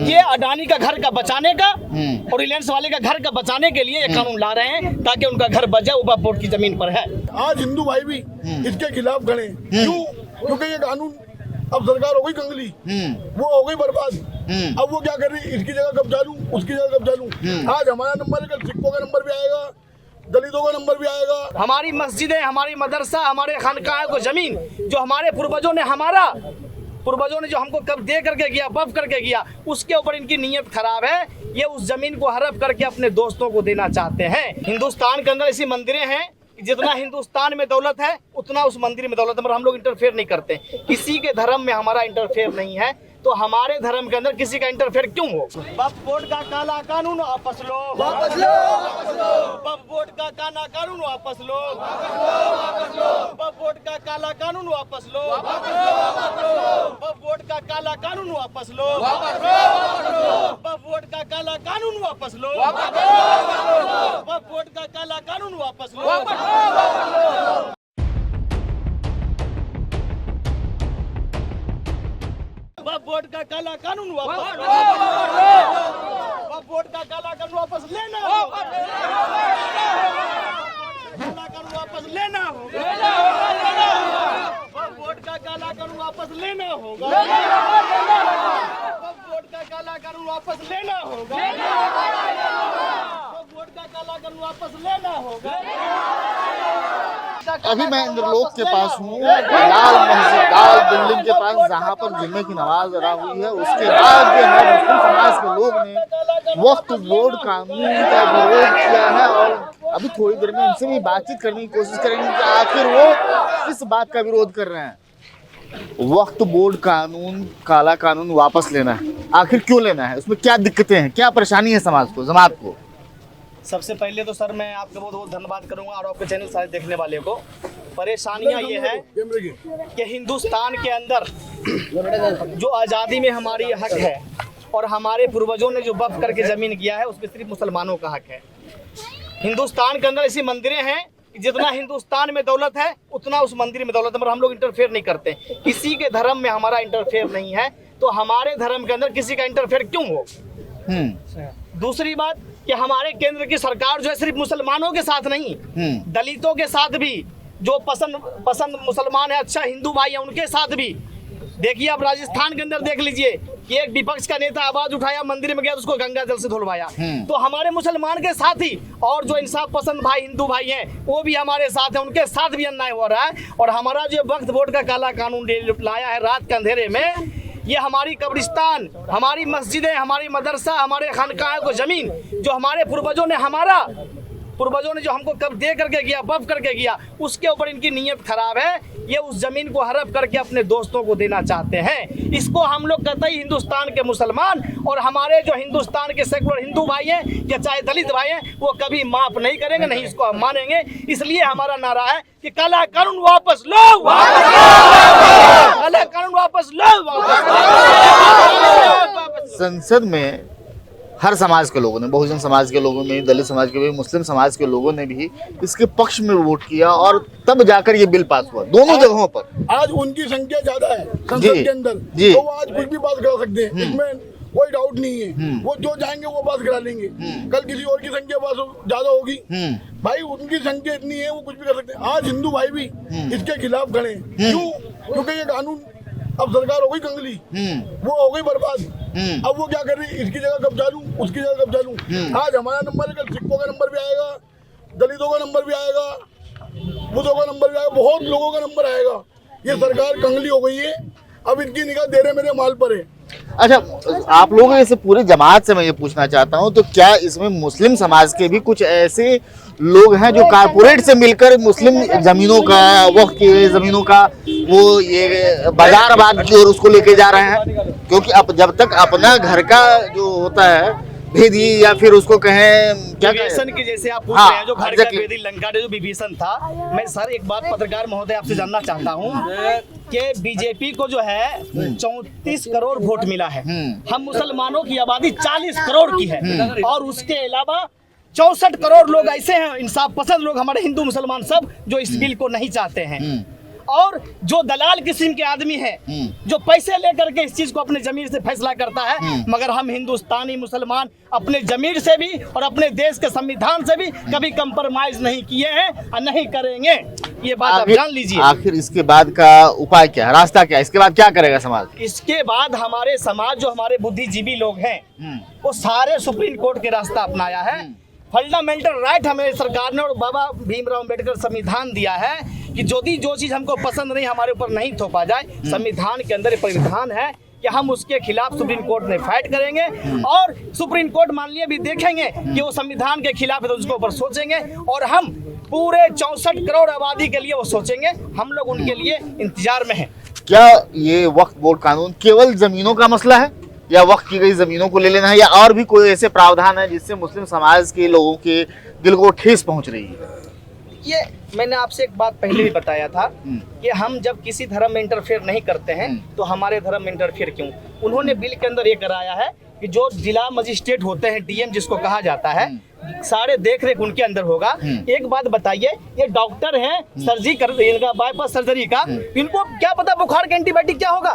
ये अडानी का घर का बचाने का और रिलायंस वाले का घर का बचाने के लिए ये कानून ला रहे हैं ताकि उनका घर बच जाए, वो वक्फ बोर्ड की जमीन पर है। आज हिंदू भाई भी इसके खिलाफ खड़े। क्यों? क्योंकि ये कानून अब सरकार हो गई कंगली, वो हो गई बर्बाद। अब वो क्या कर रही, इसकी जगह कब्जा लूं, उसकी जगह कब्जा लूं। आज हमारा नंबर है, कल सिखों का नंबर भी आएगा, दलितों का नंबर भी आएगा। हमारी मस्जिदें, हमारी मदरसा, हमारे खानकाह को जमीन जो हमारे पूर्वजों ने जो हमको कब दे करके किया, वक्फ करके किया, उसके ऊपर इनकी नीयत खराब है। ये उस जमीन को हड़प करके अपने दोस्तों को देना चाहते हैं। हिंदुस्तान के अंदर ऐसी मंदिरें हैं, जितना हिंदुस्तान में दौलत है उतना उस मंदिर में दौलत है, मगर हम लोग इंटरफेयर नहीं करते। किसी के धर्म में हमारा इंटरफेयर नहीं है, तो हमारे धर्म के अंदर किसी का इंटरफेयर क्यों हो? वक्फ बोर्ड का काला कानून वापस लो, वापस लो, वक्फ बोर्ड का काला कानून वापस लो, वक्फ बोर्ड का काला कानून वापस लो, वक्फ बोर्ड का काला कानून वापस लो, वक्फ बोर्ड का काला कानून वापस लो, वक्फ बोर्ड का काला कानून वापस लो। वक्फ बोर्ड का काला कानून वापस, वक्फ बोर्ड का काला कानून वापस लेना, काला कानून वापस लेना होगा, वक्फ बोर्ड का काला कानून वापस लेना होगा, वक्फ बोर्ड का काला कानून वापस लेना होगा, वक्फ बोर्ड का काला कानून वापस लेना होगा। अभी मैं इंद्रलोक के पास हूँ, लाल मस्जिद, लाल बिल्डिंग के पास, जहाँ पर जुम्मे की नमाज अदा हुई है। उसके बाद जो है मुस्लिम समाज के लोग ने वक्फ बोर्ड कानून का विरोध किया है, और अभी थोड़ी देर में इनसे भी बातचीत करने की कोशिश करेंगे कि आखिर वो किस बात का विरोध कर रहे हैं। वक्फ बोर्ड कानून, काला कानून वापस लेना है, आखिर क्यों लेना है? उसमें क्या दिक्कतें हैं, क्या परेशानी है समाज को, जमात को? सबसे पहले तो सर मैं आपका बहुत बहुत धन्यवाद करूंगा और आपके चैनल सारे देखने वाले को। परेशानियां ये है कि हिंदुस्तान के अंदर जो आज़ादी में हमारी हक है और हमारे पूर्वजों ने जो वक्फ करके ज़मीन किया है, उसमें सिर्फ मुसलमानों का हक है। हिंदुस्तान के अंदर ऐसी मंदिरें हैं, जितना हिंदुस्तान में दौलत है उतना उस मंदिर में दौलत है, मगर हम लोग इंटरफेयर नहीं करते। किसी के धर्म में हमारा इंटरफेयर नहीं है, तो हमारे धर्म के अंदर किसी का इंटरफेयर क्यों हो? दूसरी बात कि हमारे केंद्र की सरकार जो है सिर्फ मुसलमानों के साथ नहीं, दलितों के साथ भी, जो पसंद मुसलमान है, अच्छा हिंदू भाई है, उनके साथ भी। देखिए आप राजस्थान के अंदर देख लीजिए कि एक विपक्ष का नेता आवाज उठाया, मंदिर में गया तो उसको गंगा जल से धुलवाया। तो हमारे मुसलमान के साथ ही और जो इंसाफ पसंद भाई हिंदू भाई हैं, वो भी हमारे साथ है, उनके साथ भी अन्याय हो रहा है। और हमारा जो वक्फ बोर्ड का काला कानून लाया है रात के अंधेरे में, ये हमारी कब्रिस्तान, हमारी मस्जिदें, हमारी मदरसा, हमारे खानकाह को जमीन जो हमारे पूर्वजों ने जो हमको कब दे करके किया, वक्फ करके किया, उसके ऊपर इनकी नीयत खराब है। ये उस जमीन को हड़प करके अपने दोस्तों को देना चाहते हैं। इसको हम लोग कतई हिंदुस्तान के मुसलमान और हमारे जो हिंदुस्तान के सेकुलर हिंदू भाई हैं या चाहे दलित भाई हैं, वो कभी माफ नहीं करेंगे, नहीं इसको हम मानेंगे। इसलिए हमारा नारा है कि काला कानून वापस लो, काला कानून वापस लो, संसद में हर समाज के लोगों ने, बहुजन समाज के लोगों ने, दलित समाज के भी, मुस्लिम समाज के लोगों ने भी इसके पक्ष में वोट किया, और तब जाकर ये बिल पास हुआ दोनों जगहों पर। आज उनकी संख्या ज्यादा है संसद के अंदर, तो वो आज कुछ भी पास करा सकते हैं, इसमें कोई डाउट नहीं है। वो जो चाहेंगे वो पास करा लेंगे। कल किसी और की संख्या पास ज्यादा होगी, भाई उनकी संख्या इतनी है, वो कुछ भी कर सकते हैं। आज हिंदू भाई भी इसके खिलाफ खड़े। क्यों? क्योंकि ये कानून अब सरकार हो गई कंगली, वो हो गई बर्बाद। अब वो क्या कर रही, इसकी जगह कब्जा लूं, उसकी जगह कब्जा लूं। आज हमारा नंबर है, कल सिखों का नंबर भी आएगा, दलितों का नंबर भी आएगा, बुद्धों का नंबर भी आएगा, बहुत लोगों का नंबर आएगा। ये सरकार कंगली हो गई है, अब इनकी निगाह तेरे मेरे माल पर है। अच्छा, आप लोगों से पूरी जमात से मैं ये पूछना चाहता हूँ, तो क्या इसमें मुस्लिम समाज के भी कुछ ऐसे लोग हैं जो कारपोरेट से मिलकर मुस्लिम जमीनों का, वक्फ की जमीनों का वो ये बाजारबाद की ओर उसको लेके जा रहे हैं? क्योंकि अब जब तक अपना घर का जो होता है भेदी, या फिर उसको कहें क्या विभीषण की, जैसे आप पूछ रहे हैं, जो घर का भेदी लंका जो विभीषण था। मैं सर एक बात पत्रकार महोदय आपसे जानना चाहता हूँ कि बीजेपी को जो है 34 करोड़ वोट मिला है, हम मुसलमानों की आबादी 40 करोड़ की है, और उसके अलावा 64 करोड़ लोग ऐसे हैं इंसाफ पसंद लोग, हमारे हिंदू मुसलमान सब, जो इस बिल को नहीं चाहते हैं। और जो दलाल किस्म के आदमी है जो पैसे लेकर के इस चीज को अपने जमीर से फैसला करता है, मगर हम हिंदुस्तानी मुसलमान अपने जमीर से भी और अपने देश के संविधान से भी कभी कंप्रोमाइज नहीं किए हैं और नहीं करेंगे। ये बात आप जान लीजिए। आखिर इसके बाद का उपाय क्या है, रास्ता क्या है, इसके बाद क्या करेगा समाज? इसके बाद हमारे समाज, जो हमारे बुद्धिजीवी लोग हैं, वो सारे सुप्रीम कोर्ट के रास्ता अपनाया है। फंडामेंटल राइट हमें सरकार ने और बाबा भीमराव अम्बेडकर संविधान दिया है कि यदि जो चीज हमको पसंद नहीं, हमारे ऊपर नहीं थोपा जाए, संविधान के अंदर परिविधान है कि हम उसके खिलाफ सुप्रीम कोर्ट में फाइट करेंगे और सुप्रीम कोर्ट मान लिया भी देखेंगे कि वो संविधान के खिलाफ है तो उसके ऊपर सोचेंगे और हम पूरे 64 करोड़ आबादी के लिए वो सोचेंगे। हम लोग उनके लिए इंतजार में हैं। क्या ये वक्फ बोर्ड कानून केवल जमीनों का मसला है या वक्त की गई जमीनों को ले लेना है, या और भी कोई ऐसे प्रावधान है जिससे मुस्लिम समाज के लोगों के दिल को ठेस पहुंच रही है? ये मैंने आपसे एक बात पहले भी बताया था कि हम जब किसी धर्म में इंटरफेयर नहीं करते हैं तो हमारे धर्म में इंटरफेयर क्यों? उन्होंने बिल के अंदर ये कराया है कि जो जिला मजिस्ट्रेट होते हैं, डीएम जिसको कहा जाता है, सारे देख रेख उनके अंदर होगा। एक बात बताइए, ये डॉक्टर हैं, सर्जरी कर इनका बाईपास सर्जरी का, इनको क्या पता बुखार का एंटीबायोटिक क्या होगा?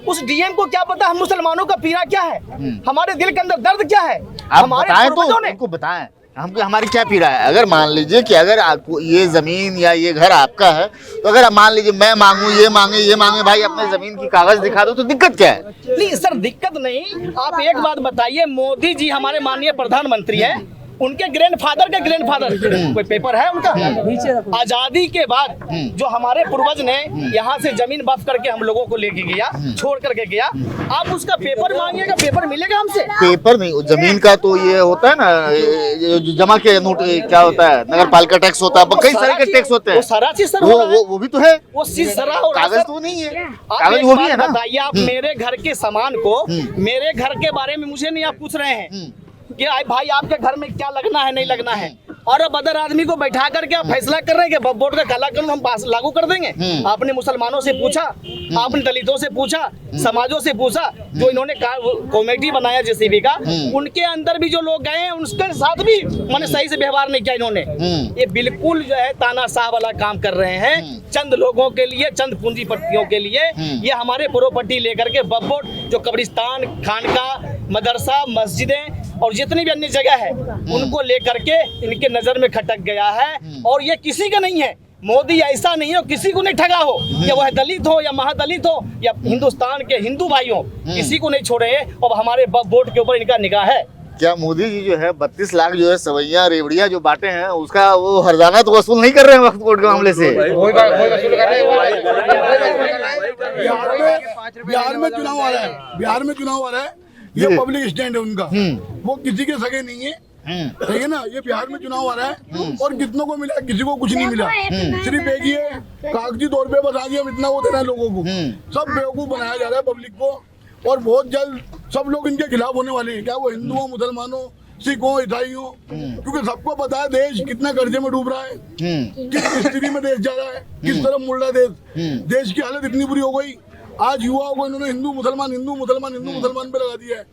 उस डीएम को क्या पता हम मुसलमानों का पीड़ा क्या है, हमारे दिल के अंदर दर्द क्या है? आप बताएं तो उनको बताएं हमको हमारी क्या पीड़ा है। अगर मान लीजिए कि अगर आपको ये जमीन या ये घर आपका है, तो अगर आप मान लीजिए मैं मांगू, ये मांगे, भाई अपने जमीन की कागज दिखा दो, तो दिक्कत क्या है? नहीं सर, दिक्कत नहीं। आप एक बात बताइए, मोदी जी हमारे माननीय प्रधानमंत्री हैं, उनके ग्रैंडफादर के ग्रैंडफादर कोई पेपर है उनका? आजादी के बाद जो हमारे पूर्वज ने यहाँ से जमीन वक्फ करके हम लोगों को लेके गया, छोड़ करके गया, आप उसका पेपर मांगिएगा, पेपर मिलेगा हमसे? पेपर नहीं, जमीन का तो ये होता है ना, जमा के नोट क्या होता है, नगर पालिका टैक्स होता है, कई सारे के टैक्स होते हैं, वो सारा चीज सर वो भी तो है, वो चीज सारा कागज तो नहीं है, कागज वो भी है ना। बताइए, आप मेरे घर के सामान को, मेरे घर के बारे में मुझे नहीं आप पूछ रहे हैं कि भाई आपके घर में क्या लगना है, नहीं लगना है, और अब अदर आदमी को बैठा करके आप फैसला कर रहे हैं कि वक्फ बोर्ड का काला कानून हम पास लागू कर देंगे। आपने मुसलमानों से पूछा, आपने दलितों से पूछा, समाजों से पूछा, जो इन्होंने कमेटी बनाया जेसीबी का, उनके अंदर भी जो लोग गए हैं उनके साथ भी मैंने सही से व्यवहार नहीं किया इन्होंने। ये बिल्कुल जो है तानाशाह वाला काम कर रहे हैं, चंद लोगों के लिए, चंद पूंजीपतियों के लिए। ये हमारे प्रॉपर्टी लेकर के वक्फ बोर्ड, जो कब्रिस्तान, खानका, मदरसा, मस्जिदें और जितनी भी अन्य जगह है, उनको लेकर के इनके नजर में खटक गया है। और ये किसी का नहीं है, मोदी ऐसा नहीं हो, किसी को नहीं ठगा हो, या वह दलित हो या महादलित हो या हिंदुस्तान के हिंदू भाई हो, किसी को नहीं छोड़े हैं। और हमारे वक्फ बोर्ड के ऊपर इनका निगाह है। क्या मोदी जी जो है 32 लाख जो है सवैया रेवड़िया जो बांटे हैं, उसका वो हर्जाना तो वसूल नहीं कर रहे हैं वक्फ बोर्ड के मामले से? बिहार में चुनाव आ रहा है, ये पब्लिक स्टैंड है उनका, वो किसी के सगे नहीं है, ठीक है ना। ये बिहार में चुनाव आ रहा है और कितनों को मिला, किसी को कुछ नहीं मिला, सिर्फ एक ही है कागजी तौर पे बस आगे हम इतना वो दे रहे हैं लोगों को। सब बेवकूफ बनाया जा रहा है पब्लिक को, और बहुत जल्द सब लोग इनके खिलाफ होने वाले हैं, क्या वो हिंदू हो, मुसलमानों, सिख हो, ईसाई हो, क्योंकि सबको पता है देश कितना कर्जे में डूब रहा है, किस स्थिति में देश जा रहा है, किस तरफ मुड़ रहा है देश की हालत इतनी बुरी हो गई। आज युवाओं को इन्होंने हिंदू मुसलमान पे लगा दिया है।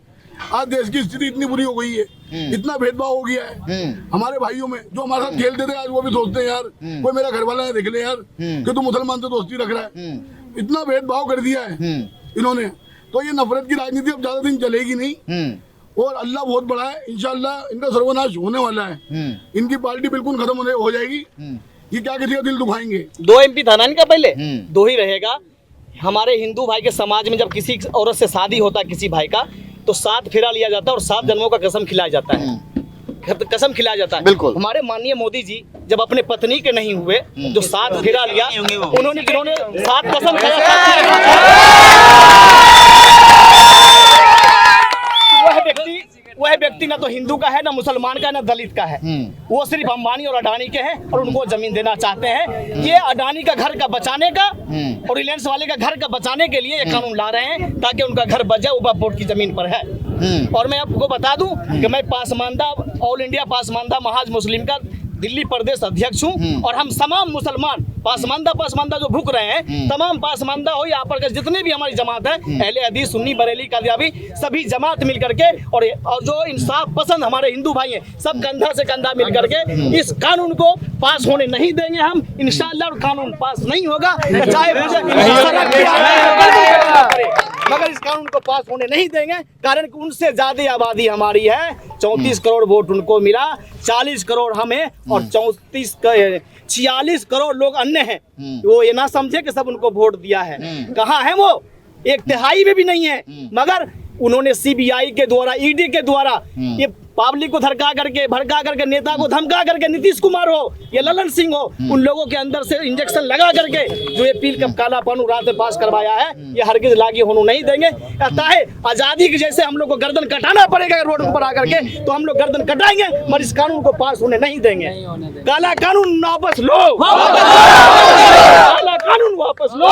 आज देश की स्थिति इतनी बुरी हो गई है, इतना भेदभाव हो गया है हमारे भाइयों में। जो हमारे साथ खेलते थे आज वो भी सोचते हैं यार कोई मेरा घर वाला है देख ले यार कि तू मुसलमान से दोस्ती रख रहा है। इतना भेदभाव कर दिया है इन्होंने, तो ये नफरत की राजनीति अब ज्यादा दिन चलेगी नहीं। और अल्लाह बहुत बड़ा है, इंशाअल्लाह इनका सर्वनाश होने वाला है। इनकी पार्टी बिल्कुल खत्म हो जाएगी। ये क्या किसी का दिल दुखाएंगे? 2 MP था ना इनका, पहले 2 ही रहेगा। हमारे हिंदू भाई के समाज में जब किसी औरत से शादी होता है किसी भाई का, तो 7 फेरा लिया जाता है और 7 जन्मों का कसम खिलाया जाता है, कसम खिलाया जाता है। बिल्कुल। हमारे माननीय मोदी जी जब अपने पत्नी के नहीं हुए, जो 7 फेरा लिया, उन्होंने 7 कसम खाया। वह व्यक्ति ना तो हिंदू का है, ना मुसलमान का, ना दलित का है, वो सिर्फ अंबानी और अडानी के हैं और उनको जमीन देना चाहते हैं। ये अडानी का घर का बचाने का और रिलायंस वाले का घर का बचाने के लिए ये कानून ला रहे हैं ताकि उनका घर बच जाए, वो वक्फ बोर्ड की जमीन पर है। और मैं आपको बता दूं कि मैं पासमानदा, ऑल इंडिया पासमानदा महाज मुस्लिम का दिल्ली प्रदेश अध्यक्ष हूं, और हम तमाम मुसलमान पासमानदा जो भूख रहे हैं, तमाम पासमानदा हो या पर जितने भी हमारी जमात है, अहले हदीस, सुन्नी, बरेली, कादियाबी, सभी जमात मिल करके और जो इंसाफ पसंद हमारे हिंदू भाई हैं, सब कंधा से कंधा मिल करके इस कानून को पास होने नहीं देंगे हम इंशाअल्लाह। और कानून पास नहीं होगा चाहे मगर इस कानून को पास होने नहीं देंगे, कारण कि उनसे ज्यादा आबादी हमारी है। 34 करोड़ वोट उनको मिला, 40 करोड़ हमें और 46 करोड़ लोग अन्य हैं। वो ये ना समझे कि सब उनको वोट दिया है, कहाँ है वो, 1/3 में भी नहीं है। मगर उन्होंने CBI के द्वारा, ED के द्वारा ये पब्लिक को भड़का करके नेता को धमका करके, नीतीश कुमार हो या ललन सिंह हो, उन लोगों के अंदर से इंजेक्शन लगा करके जो ये पील कप काला पानू रात में पास करवाया है, ये हरगिज लागू होने नहीं देंगे। चाहे आजादी की जैसे हम लोग को गर्दन कटाना पड़ेगा रोड पर आकर के, तो हम लोग गर्दन कटाएंगे, मगर इस कानून को पास होने नहीं देंगे। काला कानून वापस लो, काला कानून वापस लो।